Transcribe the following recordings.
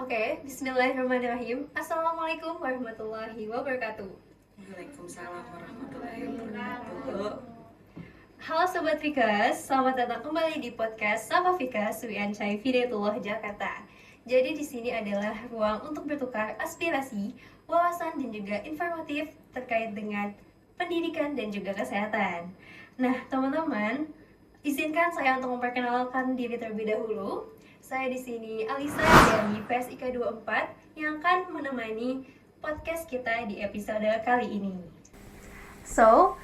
Oke, bismillahirrahmanirrahim. Assalamualaikum warahmatullahi wabarakatuh. Waalaikumsalam warahmatullahi wabarakatuh. Halo Sobat Fikas, selamat datang kembali di podcast Sapa Fikas WN Chai Hidayatullah Jakarta. Jadi di sini adalah ruang untuk bertukar aspirasi, wawasan dan juga informatif terkait dengan pendidikan dan juga kesehatan. Nah, teman-teman, izinkan saya untuk memperkenalkan diri terlebih dahulu. Saya di sini Alisa dari PSIK 24 yang akan menemani podcast kita di episode kali ini. So,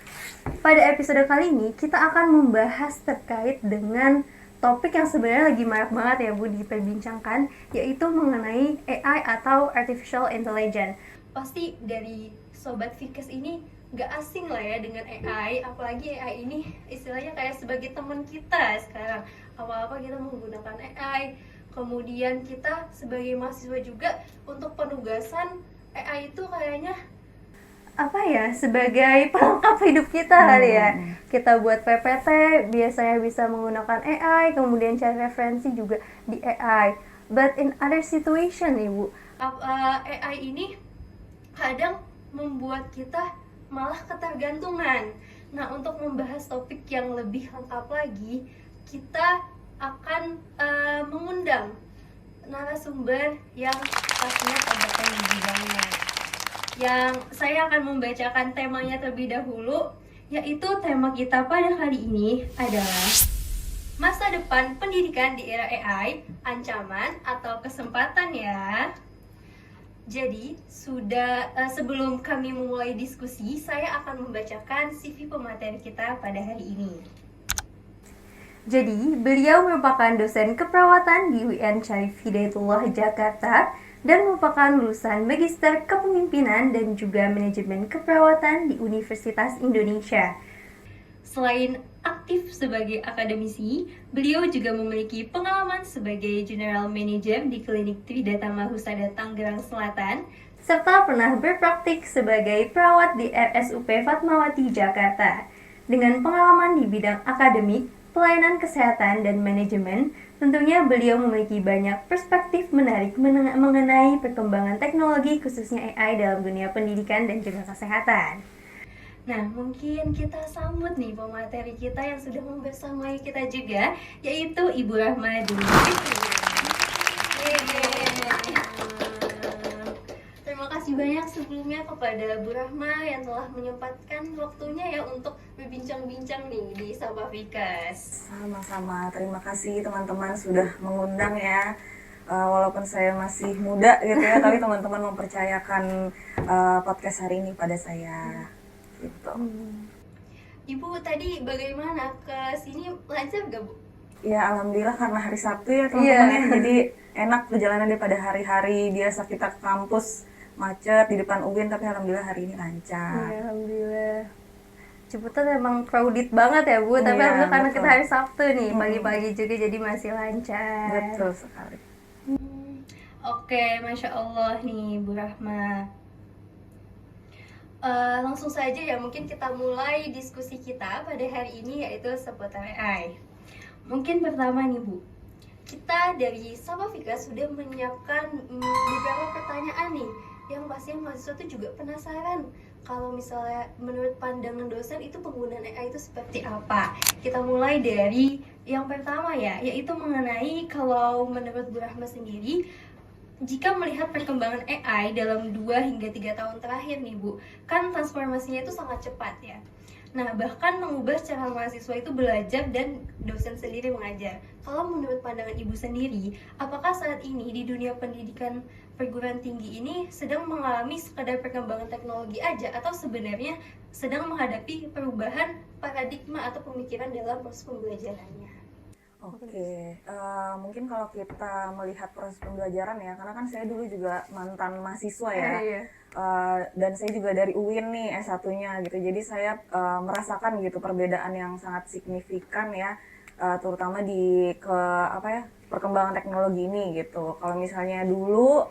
pada episode kali ini kita akan membahas terkait dengan topik yang sebenarnya lagi marak banget ya Bu diperbincangkan, yaitu mengenai AI atau Artificial Intelligence. Pasti dari Sobat Fikes ini gak asing lah ya dengan AI, apalagi AI ini istilahnya kayak sebagai teman kita sekarang. Apa-apa kita menggunakan AI, kemudian kita sebagai mahasiswa juga untuk penugasan AI itu kayaknya apa ya, sebagai pelengkap hidup kita kali ya. Kita buat PPT biasanya bisa menggunakan AI, kemudian cari referensi juga di AI. But in other situation nih Bu, AI ini kadang membuat kita malah ketergantungan. Nah, untuk membahas topik yang lebih lengkap lagi, kita akan mengundang narasumber yang pastinya kompeten di bidangnya. Yang saya akan membacakan temanya terlebih dahulu, yaitu tema kita pada kali ini adalah masa depan pendidikan di era AI, ancaman atau kesempatan ya. Jadi, sebelum kami memulai diskusi, saya akan membacakan CV pemateri kita pada hari ini. Jadi, beliau merupakan dosen keperawatan di UIN Syarif Hidayatullah Jakarta dan merupakan lulusan Magister Kepemimpinan dan juga Manajemen Keperawatan di Universitas Indonesia. Selain aktif sebagai akademisi, beliau juga memiliki pengalaman sebagai General Manager di Klinik Tridharma Husada Tangerang Selatan, serta pernah berpraktik sebagai perawat di RSUP Fatmawati Jakarta. Dengan pengalaman di bidang akademik, pelayanan kesehatan dan manajemen, tentunya beliau memiliki banyak perspektif menarik mengenai perkembangan teknologi khususnya AI dalam dunia pendidikan dan juga kesehatan. Nah, mungkin kita sambut nih pemateri kita yang sudah membersamai kita juga, yaitu Ibu Rahma Dwi Fitri. Terima kasih banyak sebelumnya kepada Bu Rahma yang telah menyempatkan waktunya ya untuk berbincang-bincang nih di Sapa Fikas. Sama-sama, terima kasih teman-teman sudah mengundang ya. Walaupun saya masih muda gitu ya, tapi teman-teman mempercayakan podcast hari ini pada saya. Gitu. Ibu tadi bagaimana ke sini, lancar gak Bu? Ya alhamdulillah karena hari Sabtu ya teman-teman ya, jadi enak perjalanan daripada hari-hari biasa kita ke kampus macet di depan UIN, tapi alhamdulillah hari ini lancar. Ya, alhamdulillah. Ciputat emang crowded banget ya Bu, tapi Iya, alhamdulillah karena betul. kita hari Sabtu nih, pagi-pagi juga jadi masih lancar. Betul sekali. Oke, Masya Allah nih Bu Rahma. Langsung saja ya, mungkin kita mulai diskusi kita pada hari ini yaitu seputar AI. Mungkin pertama nih Bu, kita dari Sapa Fika sudah menyiapkan beberapa pertanyaan nih yang pastinya mahasiswa tuh juga penasaran kalau misalnya menurut pandangan dosen itu penggunaan AI itu seperti apa. Kita mulai dari yang pertama ya, yaitu mengenai kalau menurut Bu Rahma sendiri, jika melihat perkembangan AI dalam 2 hingga 3 tahun terakhir nih Bu, kan transformasinya itu sangat cepat ya. Nah, bahkan mengubah cara mahasiswa itu belajar dan dosen sendiri mengajar. Kalau menurut pandangan Ibu sendiri, apakah saat ini di dunia pendidikan perguruan tinggi ini sedang mengalami sekadar perkembangan teknologi aja, atau sebenarnya sedang menghadapi perubahan paradigma atau pemikiran dalam proses pembelajarannya? Oke, mungkin kalau kita melihat proses pembelajaran ya, karena kan saya dulu juga mantan mahasiswa ya, dan saya juga dari UIN nih S1-nya gitu, jadi saya merasakan gitu perbedaan yang sangat signifikan ya, terutama di perkembangan teknologi ini gitu. Kalau misalnya dulu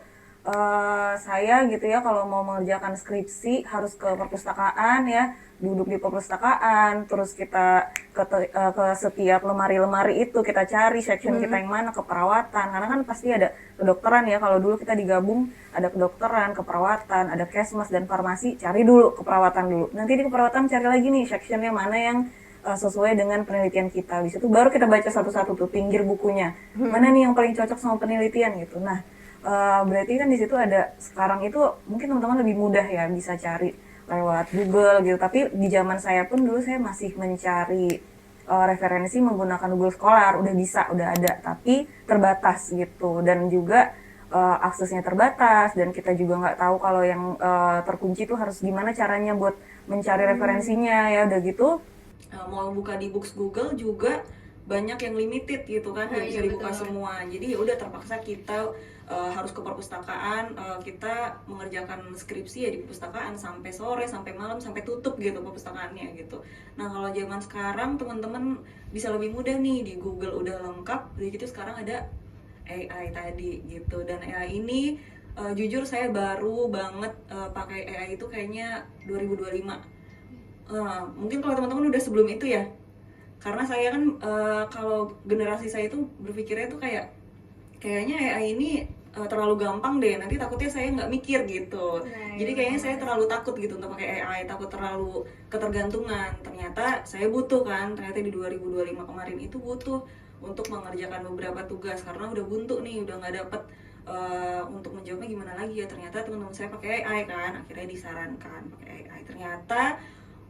saya gitu ya kalau mau mengerjakan skripsi harus ke perpustakaan ya, duduk di perpustakaan, terus kita ke setiap lemari-lemari itu kita cari section kita yang mana, keperawatan, karena kan pasti ada kedokteran ya, kalau dulu kita digabung ada kedokteran, keperawatan, ada kesmas dan farmasi, cari dulu keperawatan dulu, nanti di keperawatan cari lagi nih sectionnya mana yang sesuai dengan penelitian kita. Di situ baru kita baca satu-satu tuh pinggir bukunya, mana nih yang paling cocok sama penelitian gitu. Nah, berarti kan di situ ada, sekarang itu mungkin teman-teman lebih mudah ya bisa cari lewat Google gitu, tapi di zaman saya pun dulu saya masih mencari referensi menggunakan Google Scholar, udah bisa, udah ada, tapi terbatas gitu, dan juga aksesnya terbatas, dan kita juga nggak tahu kalau yang terkunci itu harus gimana caranya buat mencari referensinya ya, udah gitu mau buka di Books Google juga banyak yang limited gitu kan, nggak bisa dibuka semua, jadi ya udah terpaksa kita harus ke perpustakaan, kita mengerjakan skripsi ya di perpustakaan sampai sore, sampai malam, sampai tutup gitu perpustakaannya gitu. Nah kalau zaman sekarang teman-teman bisa lebih mudah nih, di Google udah lengkap, jadi gitu sekarang ada AI tadi gitu, dan AI ini jujur saya baru banget pakai AI itu kayaknya 2025. Mungkin kalau teman-teman udah sebelum itu ya, karena saya kan kalau generasi saya itu berpikirnya tuh kayaknya AI ini terlalu gampang deh, nanti takutnya saya nggak mikir gitu. Jadi kayaknya saya terlalu takut gitu untuk pakai AI, takut terlalu ketergantungan. Ternyata saya butuh kan, ternyata di 2025 kemarin itu butuh untuk mengerjakan beberapa tugas karena udah buntu nih, udah nggak dapet untuk menjawabnya gimana lagi ya. Ternyata teman-teman saya pakai AI kan, akhirnya disarankan pakai AI. Ternyata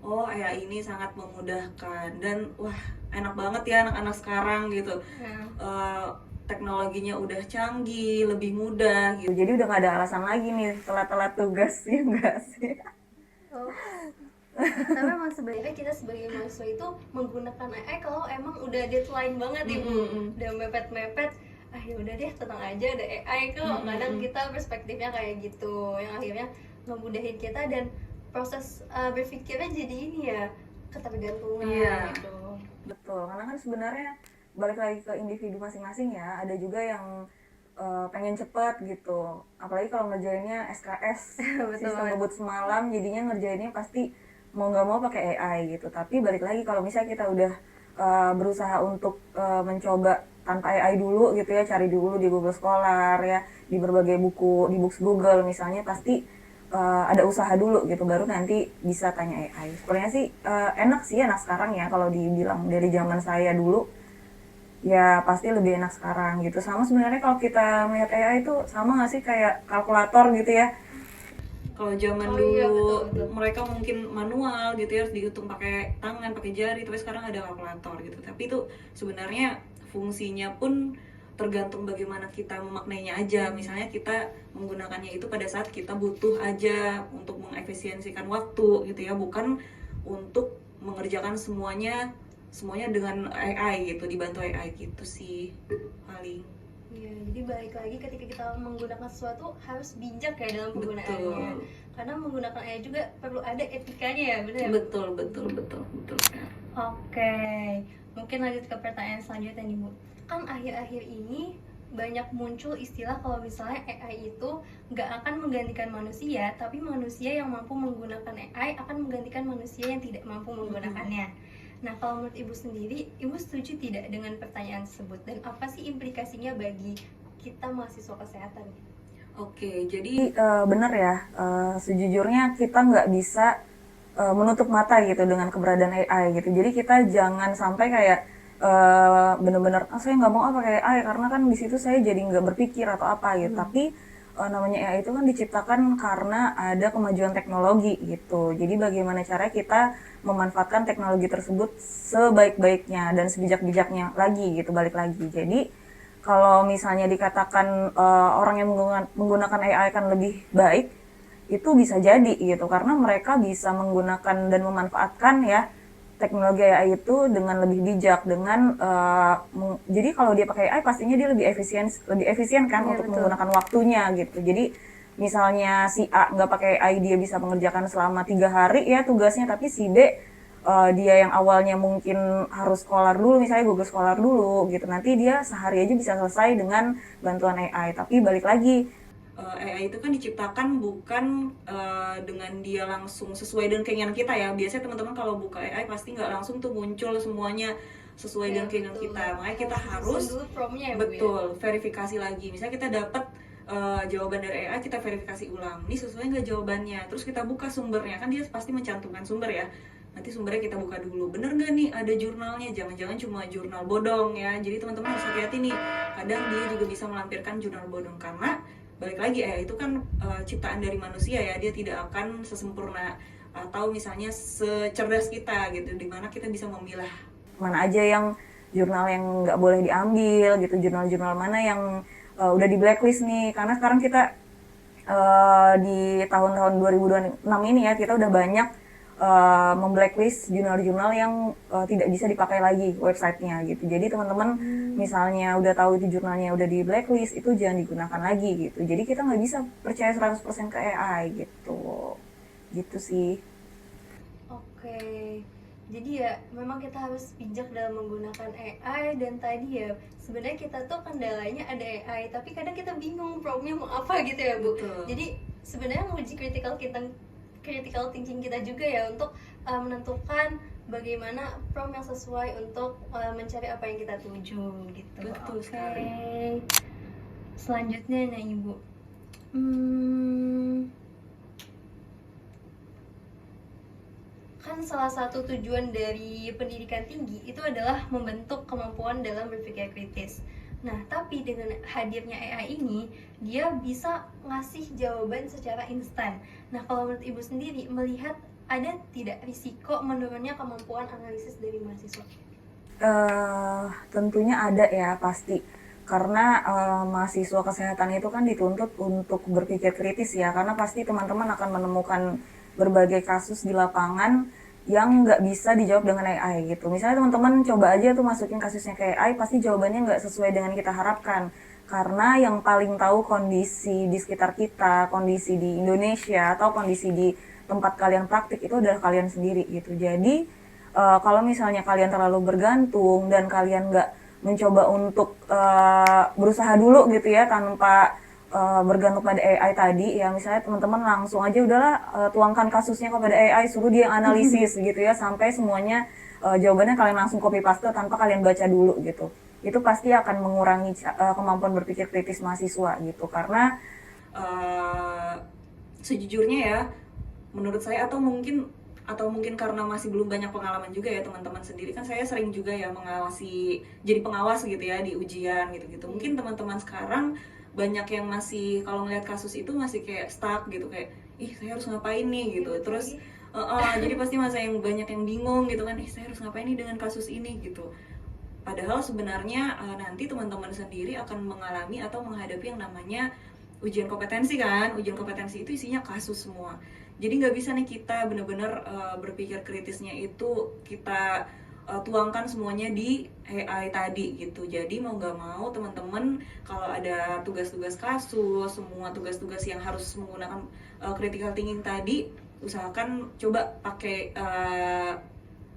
AI ini sangat memudahkan, dan wah enak banget ya anak-anak sekarang gitu. Teknologinya udah canggih, lebih mudah gitu. Jadi udah gak ada alasan lagi nih telat-telat tugas, ya enggak sih? Tapi memang sebenarnya kita sebagai mahasiswa itu menggunakan AI kalau emang udah deadline banget nih Bu, udah mepet-mepet, ya udah deh tenang aja ada AI kok. Kadang kita perspektifnya kayak gitu, yang akhirnya ngemudahin kita dan proses berpikirnya jadi ini ya, ketergantungan gitu. Betul, karena kan sebenarnya balik lagi ke individu masing-masing ya, ada juga yang pengen cepat gitu, apalagi kalau ngerjainnya SKS sistem ngebut semalam, jadinya ngerjainnya pasti mau nggak mau pakai AI gitu. Tapi balik lagi kalau misalnya kita udah berusaha untuk mencoba tanpa AI dulu gitu ya, cari dulu di Google Scholar ya, di berbagai buku, di Books Google misalnya, pasti ada usaha dulu gitu, baru nanti bisa tanya AI. Sebenarnya sih enak sih anak sekarang ya, kalau dibilang dari zaman saya dulu ya pasti lebih enak sekarang gitu. Sama sebenarnya kalau kita melihat AI itu sama nggak sih kayak kalkulator gitu ya. Kalau zaman dulu betul. Mereka mungkin manual gitu ya, harus dihitung pakai tangan, pakai jari, tapi sekarang ada kalkulator gitu. Tapi itu sebenarnya fungsinya pun tergantung bagaimana kita memaknainya aja. Misalnya kita menggunakannya itu pada saat kita butuh aja untuk mengefisiensikan waktu gitu ya, bukan untuk mengerjakan semuanya dengan AI gitu, dibantu AI gitu sih paling. Iya, jadi balik lagi ketika kita menggunakan sesuatu harus bijak ya dalam penggunaannya. Betul. Karena menggunakan AI juga perlu ada etikanya ya, benar ya? Betul. Oke, mungkin lanjut ke pertanyaan selanjutnya nih Bu. Kan akhir-akhir ini banyak muncul istilah kalau misalnya AI itu nggak akan menggantikan manusia, tapi manusia yang mampu menggunakan AI akan menggantikan manusia yang tidak mampu menggunakannya. Nah, kalau menurut Ibu sendiri, Ibu setuju tidak dengan pertanyaan tersebut? Dan apa sih implikasinya bagi kita mahasiswa kesehatan? Oke, jadi benar ya, sejujurnya kita nggak bisa menutup mata gitu dengan keberadaan AI gitu. Jadi kita jangan sampai kayak benar-benar saya nggak mau pakai AI karena kan di situ saya jadi nggak berpikir atau apa gitu. Tapi namanya AI itu kan diciptakan karena ada kemajuan teknologi gitu. Jadi bagaimana cara kita memanfaatkan teknologi tersebut sebaik-baiknya dan sebijak-bijaknya lagi gitu, balik lagi. Jadi kalau misalnya dikatakan orang yang menggunakan AI akan lebih baik, itu bisa jadi gitu, karena mereka bisa menggunakan dan memanfaatkan ya teknologi AI itu dengan lebih bijak, dengan jadi kalau dia pakai AI pastinya dia lebih efisien kan untuk betul. Menggunakan waktunya gitu. Jadi misalnya si A nggak pakai AI, dia bisa mengerjakan selama 3 hari ya tugasnya, tapi si B dia yang awalnya mungkin harus Scholar dulu, misalnya Google Scholar dulu gitu, nanti dia sehari aja bisa selesai dengan bantuan AI. Tapi balik lagi AI itu kan diciptakan bukan dengan dia langsung sesuai dengan keinginan kita ya. Biasanya teman-teman kalau buka AI pasti nggak langsung tuh muncul semuanya sesuai dengan keinginan kita. Makanya kita harus betul verifikasi lagi. Misalnya kita dapat jawaban dari AI, kita verifikasi ulang. Ini sesuai nggak jawabannya? Terus kita buka sumbernya, kan dia pasti mencantumkan sumber ya. Nanti sumbernya kita buka dulu, bener nggak nih ada jurnalnya, jangan-jangan cuma jurnal bodong ya. Jadi teman-teman harus hati-hati nih, kadang dia juga bisa melampirkan jurnal bodong karena balik lagi itu kan ciptaan dari manusia ya, dia tidak akan sesempurna atau misalnya secerdas kita gitu, dimana kita bisa memilah mana aja yang jurnal yang nggak boleh diambil gitu, jurnal-jurnal mana yang udah di blacklist nih, karena sekarang kita di tahun-tahun 2026 ini ya, kita udah banyak memblacklist jurnal-jurnal yang tidak bisa dipakai lagi websitenya gitu. Jadi teman-teman misalnya udah tahu itu jurnalnya udah di blacklist, itu jangan digunakan lagi gitu. Jadi kita nggak bisa percaya 100% ke AI gitu. Gitu sih. Oke. Jadi ya memang kita harus bijak dalam menggunakan AI, dan tadi ya sebenarnya kita tuh kendalanya ada AI, tapi kadang kita bingung problemnya mau apa gitu ya Bu. Betul. Jadi sebenarnya nguji critical thinking kita juga ya untuk menentukan bagaimana prompt yang sesuai untuk mencari apa yang kita tuju gitu. Betul Oke. sekali. Selanjutnya nih Ibu. Kan salah satu tujuan dari pendidikan tinggi itu adalah membentuk kemampuan dalam berpikir kritis. Nah, tapi dengan hadirnya AI ini, dia bisa ngasih jawaban secara instan. Nah, kalau menurut Ibu sendiri, melihat ada tidak risiko menurunnya kemampuan analisis dari mahasiswa? Tentunya ada ya, pasti. Karena mahasiswa kesehatan itu kan dituntut untuk berpikir kritis ya, karena pasti teman-teman akan menemukan berbagai kasus di lapangan yang nggak bisa dijawab dengan AI gitu. Misalnya teman-teman coba aja tuh masukin kasusnya ke AI, pasti jawabannya nggak sesuai dengan kita harapkan. Karena yang paling tahu kondisi di sekitar kita, kondisi di Indonesia, atau kondisi di tempat kalian praktik itu adalah kalian sendiri gitu. Jadi kalau misalnya kalian terlalu bergantung dan kalian nggak mencoba untuk berusaha dulu gitu ya, tanpa bergantung pada AI tadi ya, misalnya teman-teman langsung aja udahlah tuangkan kasusnya kepada AI, suruh dia analisis gitu ya, sampai semuanya jawabannya kalian langsung copy paste tanpa kalian baca dulu gitu. Itu pasti akan mengurangi kemampuan berpikir kritis mahasiswa gitu, karena sejujurnya ya, menurut saya atau mungkin karena masih belum banyak pengalaman juga ya teman-teman sendiri, kan saya sering juga ya mengawasi, jadi pengawas gitu ya di ujian gitu-gitu. Mungkin teman-teman sekarang banyak yang masih kalau ngeliat kasus itu masih kayak stuck gitu, kayak saya harus ngapain nih gitu. Terus jadi pasti banyak yang bingung gitu kan, saya harus ngapain nih dengan kasus ini gitu. Padahal sebenarnya nanti teman-teman sendiri akan mengalami atau menghadapi yang namanya ujian kompetensi kan. Ujian kompetensi itu isinya kasus semua. Jadi nggak bisa nih kita benar-benar berpikir kritisnya itu kita tuangkan semuanya di AI tadi gitu. Jadi mau nggak mau teman-teman kalau ada tugas-tugas kasus, semua tugas-tugas yang harus menggunakan critical thinking tadi, usahakan coba pakai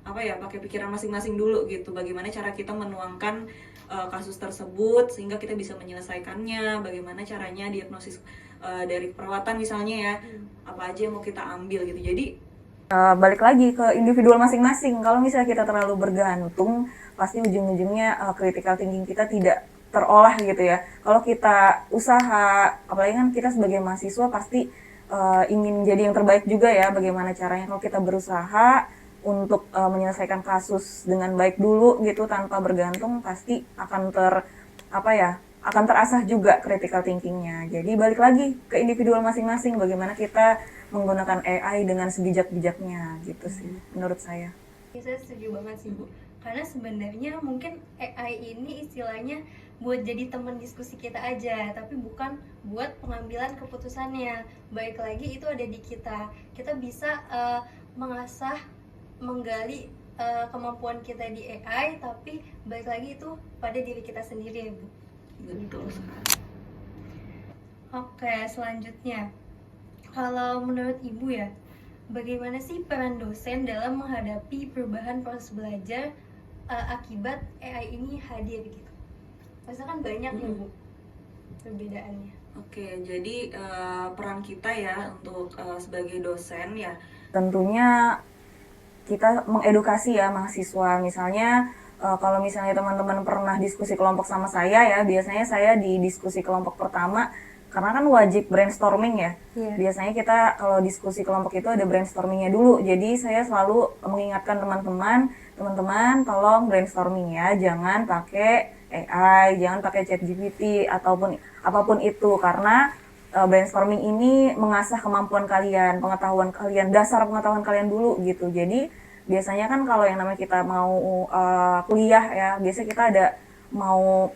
pakai pikiran masing-masing dulu gitu. Bagaimana cara kita menuangkan kasus tersebut sehingga kita bisa menyelesaikannya, bagaimana caranya diagnosis dari perawatan misalnya ya, apa aja yang mau kita ambil gitu. Jadi balik lagi ke individual masing-masing. Kalau misalnya kita terlalu bergantung, pasti ujung-ujungnya critical thinking kita tidak terolah gitu ya. Kalau kita usaha, apalagi kan kita sebagai mahasiswa pasti ingin jadi yang terbaik juga ya. Bagaimana caranya kalau kita berusaha untuk menyelesaikan kasus dengan baik dulu gitu tanpa bergantung, pasti akan akan terasah juga critical thinkingnya. Jadi balik lagi ke individual masing-masing, bagaimana kita menggunakan AI dengan sebijak-bijaknya gitu sih menurut saya. Saya setuju banget sih Bu, karena sebenarnya mungkin AI ini istilahnya buat jadi teman diskusi kita aja, tapi bukan buat pengambilan keputusannya. Baik lagi itu ada di kita bisa mengasah, menggali kemampuan kita di AI, tapi balik lagi itu pada diri kita sendiri ya Bu. betul. Oke, selanjutnya, kalau menurut Ibu ya, bagaimana sih peran dosen dalam menghadapi perubahan proses belajar akibat AI ini hadir gitu? Maksudnya kan banyak nih Bu perbedaannya. Oke, jadi peran kita ya untuk sebagai dosen ya. Tentunya kita mengedukasi ya mahasiswa. Misalnya kalau misalnya teman-teman pernah diskusi kelompok sama saya ya, biasanya saya di diskusi kelompok pertama karena kan wajib brainstorming ya. Biasanya kita kalau diskusi kelompok itu ada brainstormingnya dulu. Jadi saya selalu mengingatkan teman-teman tolong brainstorming ya, jangan pakai AI, jangan pakai ChatGPT ataupun apapun itu, karena brainstorming ini mengasah kemampuan kalian, pengetahuan kalian, dasar pengetahuan kalian dulu gitu. Jadi biasanya kan kalau yang namanya kita mau kuliah ya, biasanya kita ada mau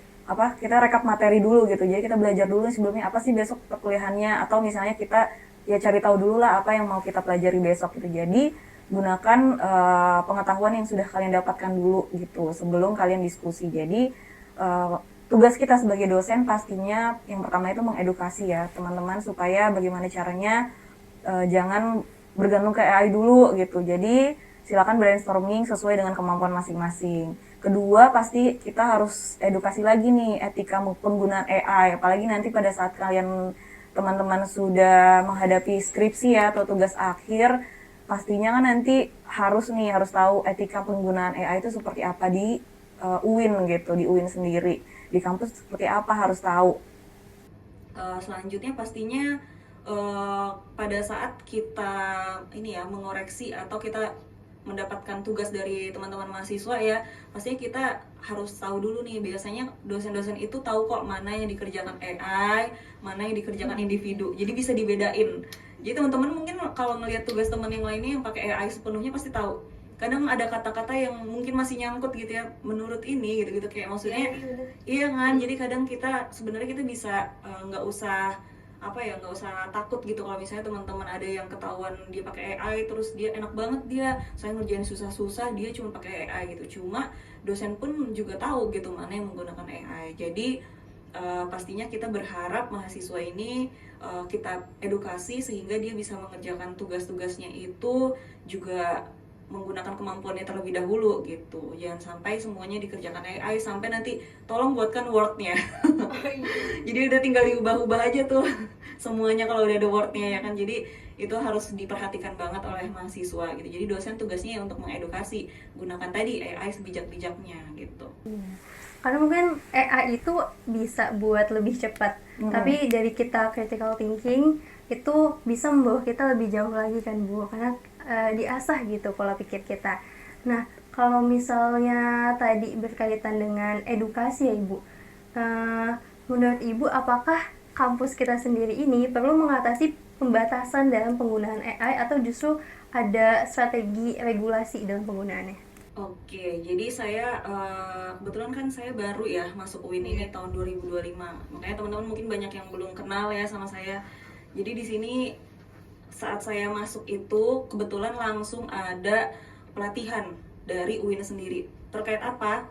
kita rekap materi dulu gitu. Jadi kita belajar dulu sebelumnya apa sih besok perkuliahannya, atau misalnya kita ya cari tahu dulu lah apa yang mau kita pelajari besok gitu. Jadi gunakan pengetahuan yang sudah kalian dapatkan dulu gitu sebelum kalian diskusi. Jadi tugas kita sebagai dosen pastinya yang pertama itu mengedukasi ya teman-teman, supaya bagaimana caranya jangan bergantung ke AI dulu gitu. Jadi silakan brainstorming sesuai dengan kemampuan masing-masing. Kedua, pasti kita harus edukasi lagi nih etika penggunaan AI, apalagi nanti pada saat kalian teman-teman sudah menghadapi skripsi ya atau tugas akhir, pastinya kan nanti harus tahu etika penggunaan AI itu seperti apa di UIN gitu, di UIN sendiri. Di kampus seperti apa harus tahu. Selanjutnya pastinya pada saat kita ini ya mengoreksi atau kita mendapatkan tugas dari teman-teman mahasiswa ya, pastinya kita harus tahu dulu nih, biasanya dosen-dosen itu tahu kok mana yang dikerjakan AI, mana yang dikerjakan individu, jadi bisa dibedain. Jadi teman-teman mungkin kalau ngelihat tugas teman yang lainnya yang pakai AI sepenuhnya pasti tahu. Kadang ada kata-kata yang mungkin masih nyangkut gitu ya menurut ini gitu kayak maksudnya iya kan, jadi kadang kita sebenarnya kita bisa nggak usah takut gitu kalau misalnya teman-teman ada yang ketahuan dia pakai AI terus dia enak banget, dia saya ngerjain susah-susah dia cuma pakai AI gitu. Cuma dosen pun juga tahu gitu mana yang menggunakan AI. Jadi pastinya kita berharap mahasiswa ini kita edukasi sehingga dia bisa mengerjakan tugas-tugasnya itu juga menggunakan kemampuannya terlebih dahulu gitu. Jangan sampai semuanya dikerjakan AI sampai nanti tolong buatkan Word-nya. Jadi udah tinggal diubah-ubah aja tuh semuanya kalau udah ada Word-nya ya kan. Jadi itu harus diperhatikan banget oleh mahasiswa gitu. Jadi dosen tugasnya untuk mengedukasi, gunakan tadi AI sebijak-bijaknya gitu. Karena mungkin AI itu bisa buat lebih cepat, tapi dari kita critical thinking itu bisa membawa kita lebih jauh lagi kan Bu, karena diasah gitu pola pikir kita. Nah, kalau misalnya tadi berkaitan dengan edukasi ya Ibu, menurut Ibu apakah kampus kita sendiri ini perlu mengatasi pembatasan dalam penggunaan AI atau justru ada strategi regulasi dalam penggunaannya? Oke, jadi saya kebetulan kan saya baru ya masuk UIN ini tahun 2025. Makanya teman-teman mungkin banyak yang belum kenal ya sama saya. Jadi di sini saat saya masuk itu kebetulan langsung ada pelatihan dari UIN sendiri. Terkait apa?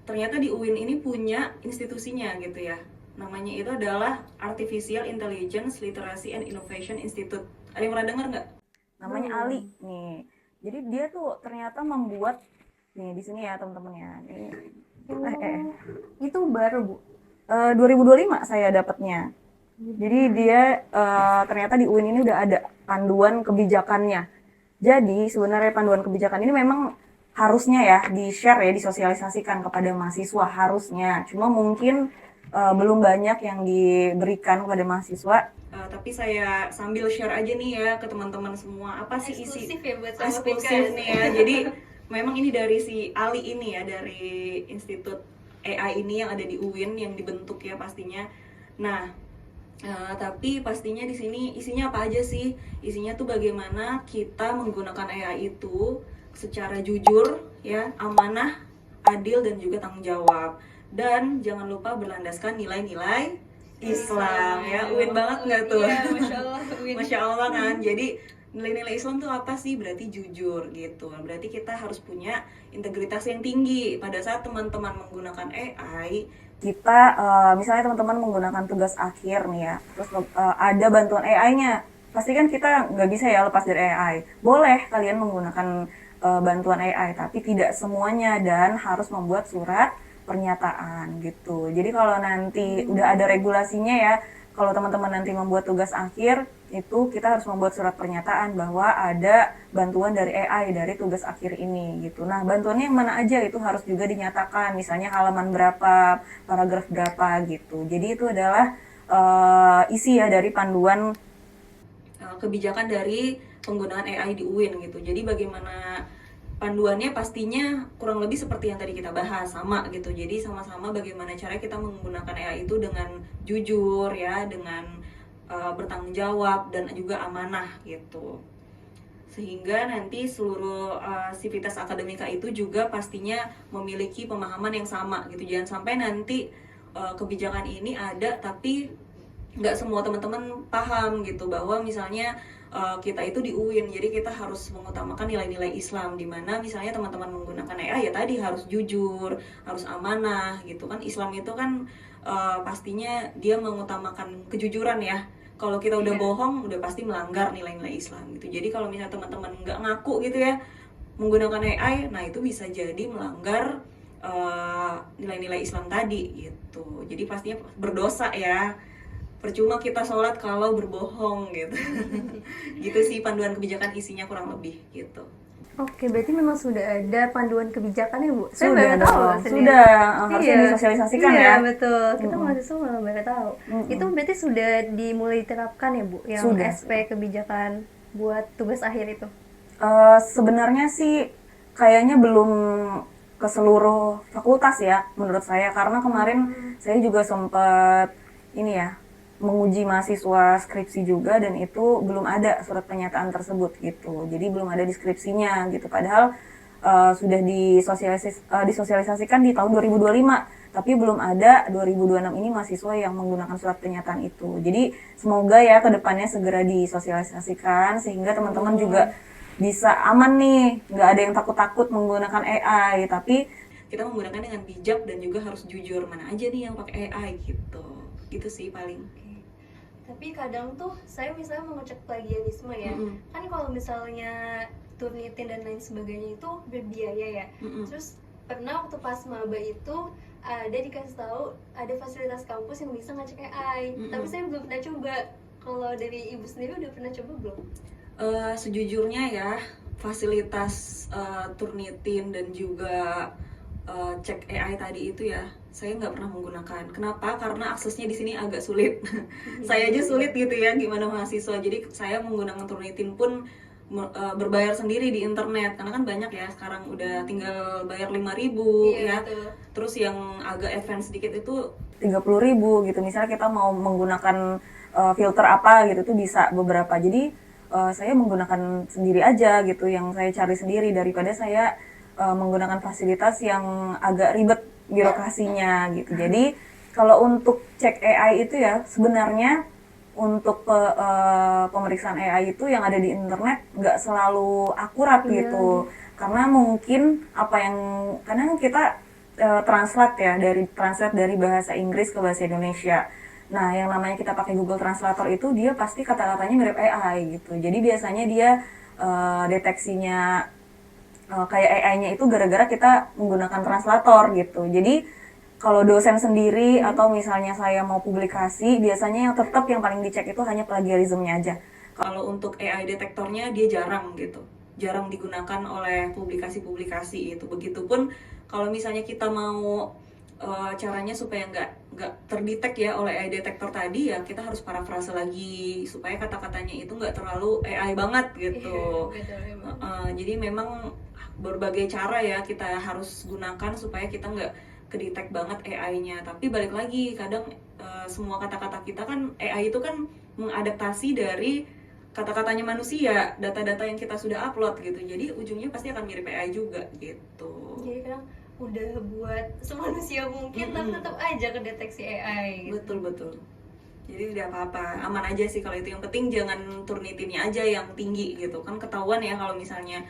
Ternyata di UIN ini punya institusinya gitu ya. Namanya itu adalah Artificial Intelligence Literacy and Innovation Institute. Ada yang pernah dengar nggak? Namanya Ali nih. Jadi dia tuh ternyata membuat nih di sini ya teman-teman ya. Itu baru Bu. 2025 saya dapatnya. Jadi dia ternyata di UIN ini udah ada panduan kebijakannya. Jadi sebenarnya panduan kebijakan ini memang harusnya ya di-share ya, disosialisasikan kepada mahasiswa harusnya. Cuma mungkin belum banyak yang diberikan kepada mahasiswa. Tapi saya sambil share aja nih ya ke teman-teman semua apa sih eksklusif isi ya buat eksklusif nih ya. Jadi memang ini dari si Ali ini ya, dari Institut AI ini yang ada di UIN yang dibentuk ya pastinya. Nah, tapi pastinya di sini isinya apa aja sih? Isinya tuh bagaimana kita menggunakan AI itu secara jujur ya, amanah, adil dan juga tanggung jawab. Dan jangan lupa berlandaskan nilai-nilai Islam ya. UIN banget nggak tuh? Iya, Masya Allah, UIN. Masya Allah kan. Jadi nilai-nilai Islam tuh apa sih? Berarti jujur gitu. Berarti kita harus punya integritas yang tinggi pada saat teman-teman menggunakan AI. Kita misalnya teman-teman menggunakan tugas akhir nih ya, terus ada bantuan AI-nya, pasti kan kita nggak bisa ya lepas dari AI. Boleh kalian menggunakan bantuan AI, tapi tidak semuanya dan harus membuat surat pernyataan gitu. Jadi kalau nanti udah ada regulasinya ya, kalau teman-teman nanti membuat tugas akhir, itu kita harus membuat surat pernyataan bahwa ada bantuan dari AI dari tugas akhir ini gitu. Nah, bantuannya yang mana aja itu harus juga dinyatakan, misalnya halaman berapa, paragraf berapa gitu. Jadi itu adalah isi ya dari panduan kebijakan dari penggunaan AI di UIN gitu. Jadi bagaimana panduannya pastinya kurang lebih seperti yang tadi kita bahas, sama gitu. Jadi sama-sama bagaimana cara kita menggunakan AI itu dengan jujur ya, dengan bertanggung jawab dan juga amanah gitu. Sehingga nanti seluruh sivitas akademika itu juga pastinya memiliki pemahaman yang sama gitu. Jangan sampai nanti kebijakan ini ada tapi nggak semua teman-teman paham gitu, bahwa misalnya kita itu di UIN, jadi kita harus mengutamakan nilai-nilai Islam, dimana misalnya teman-teman menggunakan AI ya tadi harus jujur, harus amanah gitu kan. Islam itu kan pastinya dia mengutamakan kejujuran ya. Kalau kita udah bohong, udah pasti melanggar nilai-nilai Islam gitu. Jadi kalau misalnya teman-teman nggak ngaku gitu ya menggunakan AI, nah itu bisa jadi melanggar nilai-nilai Islam tadi gitu. Jadi pastinya berdosa ya. Percuma kita sholat kalau berbohong gitu. Gitu sih panduan kebijakan isinya kurang lebih gitu. Oke, berarti memang sudah ada panduan kebijakannya, Bu? Saya sudah baru tahu dong, sendiri. sudah harusnya disosialisasikan iya, ya. Betul. Kita mahasiswa malah baru tahu. Itu berarti sudah dimulai diterapkan ya, Bu? Yang Sudah. SP kebijakan buat tugas akhir itu? Sebenarnya sih kayaknya belum ke seluruh fakultas ya menurut saya, karena kemarin saya juga sempat ini ya menguji mahasiswa skripsi juga, dan itu belum ada surat pernyataan tersebut gitu. Jadi belum ada deskripsinya gitu. Padahal sudah disosialisasikan di tahun 2025, tapi belum ada 2026 ini mahasiswa yang menggunakan surat pernyataan itu. Jadi semoga ya kedepannya segera disosialisasikan sehingga teman-teman juga bisa aman nih, nggak ada yang takut-takut menggunakan AI, tapi kita menggunakan dengan bijak dan juga harus jujur, mana aja nih yang pakai AI gitu. Gitu sih paling. Tapi kadang tuh saya misalnya mengecek plagiarisme ya, kan kalau misalnya Turnitin dan lain sebagainya itu berbiaya ya. Terus pernah waktu pas maba itu ada dikasih tahu ada fasilitas kampus yang bisa ngecek AI, tapi saya belum pernah coba. Kalau dari Ibu sendiri udah pernah coba belum? Sejujurnya ya, fasilitas Turnitin dan juga cek AI tadi itu ya saya nggak pernah menggunakan. Kenapa? Karena aksesnya di sini agak sulit. Saya aja sulit gitu ya, gimana mahasiswa. Jadi saya menggunakan Turnitin pun berbayar sendiri di internet, karena kan banyak ya sekarang udah tinggal bayar 5.000 ya. Betul. Terus yang agak advance sedikit itu 30.000 gitu. Misalnya kita mau menggunakan filter apa gitu tuh bisa beberapa. Jadi saya menggunakan sendiri aja gitu, yang saya cari sendiri, daripada saya menggunakan fasilitas yang agak ribet birokrasinya gitu. Jadi kalau untuk cek AI itu ya sebenarnya untuk pemeriksaan AI itu yang ada di internet nggak selalu akurat gitu. Karena mungkin kadang kita translate dari bahasa Inggris ke bahasa Indonesia. Nah, yang namanya kita pakai Google Translator itu dia pasti kata-katanya mirip AI gitu. Jadi biasanya dia deteksinya kayak AI-nya itu gara-gara kita menggunakan translator gitu. Jadi kalau dosen sendiri atau misalnya saya mau publikasi, biasanya yang tetap yang paling dicek itu hanya plagiarismenya aja. Kalau untuk AI detektornya dia jarang gitu, jarang digunakan oleh publikasi-publikasi itu. Begitupun kalau misalnya kita mau caranya supaya nggak terdetek ya oleh AI detektor tadi, ya kita harus parafrase lagi supaya kata-katanya itu nggak terlalu AI banget gitu. Jadi memang berbagai cara ya kita harus gunakan supaya kita nggak kedetek banget AI-nya. Tapi balik lagi, kadang semua kata-kata kita kan AI itu kan mengadaptasi dari kata-katanya manusia, data-data yang kita sudah upload gitu. Jadi ujungnya pasti akan mirip AI juga gitu. Jadi kadang udah buat semanusia mungkin tapi tetap aja kedeteksi AI gitu. Betul. Jadi tidak apa-apa, aman aja sih kalau itu. Yang penting jangan Turnitinnya aja yang tinggi gitu. Kan ketahuan ya kalau misalnya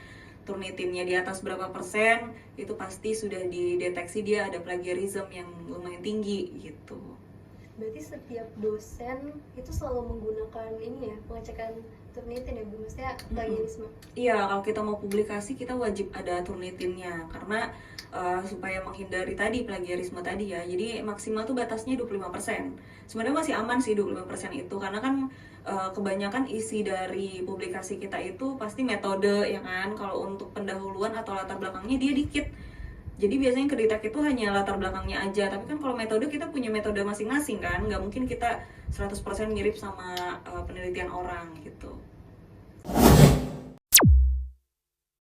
Turnitinnya di atas berapa persen, itu pasti sudah dideteksi dia ada plagiarism yang lumayan tinggi gitu. Berarti setiap dosen itu selalu menggunakan ini ya, pengecekan Turnitin ya Bu, maksudnya plagiarisme. Iya, kalau kita mau publikasi kita wajib ada Turnitinnya karena supaya menghindari tadi plagiarisme tadi ya. Jadi maksimal tuh batasnya 25%. Sebenarnya masih aman sih 25% itu karena kan kebanyakan isi dari publikasi kita itu pasti metode ya kan. Kalau untuk pendahuluan atau latar belakangnya dia dikit. Jadi biasanya kreditek itu hanya latar belakangnya aja, tapi kan kalau metode kita punya metode masing-masing kan, nggak mungkin kita 100% mirip sama penelitian orang gitu.